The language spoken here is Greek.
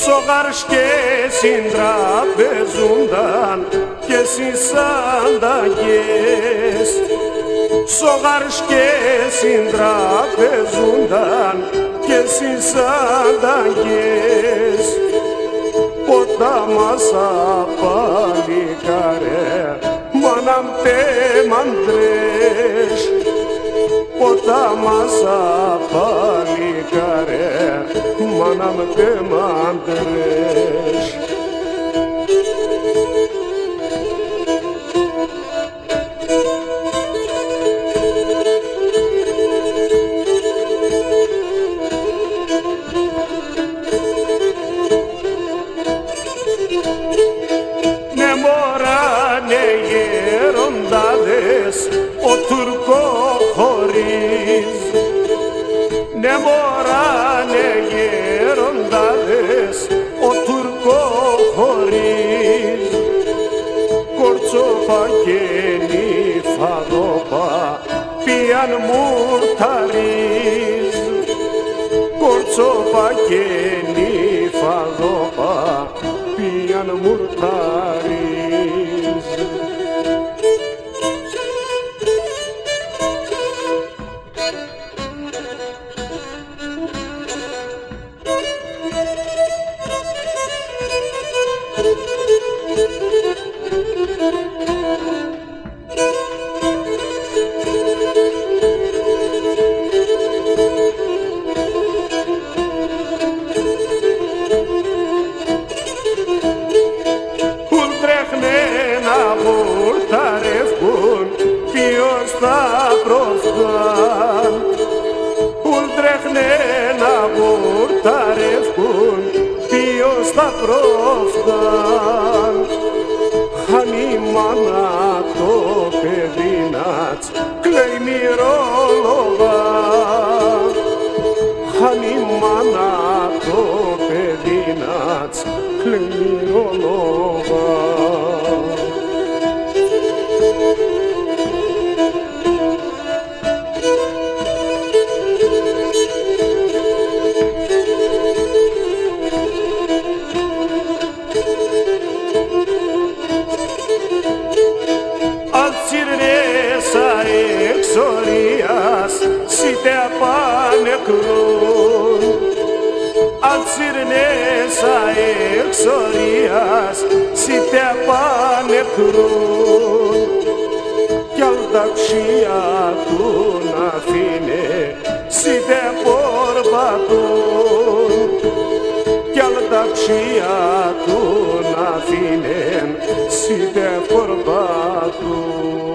Σογάρς και συντραπεζούνταν και συσάνταγες. Σογάρς και συντραπεζούνταν και συσάνταγες. Ποτα μας απαλικάρε μάναμ τε μαντρές. Ποτα μας απαλικάρε μάναμ τε μαντρές. Ναι μωρά, ναι γεροντάδες, ο Τουρκο χωρίς. Ναι μωρά, ναι γεροντάδες, ο Τουρκο χωρίς. Κορτσόπα και νυφαδόπα πιαν μουρταρίς. Κορτσόπα και νυφαδόπα πιαν μουρταρίς. Ποιος θα προφτάν, ουλ τρέχνε να βουρταρεύκουν, ποιος θα προφτάν. Αν η μάνα το παιδί νατς κλαίει μυρόλογα, αν η μάνα το παιδί νατς κλαίει μυρόλογα. Εξορίας σίτε απανεκρούν, αλτσιρνέσα εξορίας σίτε απανεκρούν. Κι αλταξία του να φύνε σίτε πορπατούν, κι αλταξία του να φύνε σίτε πορπατούν.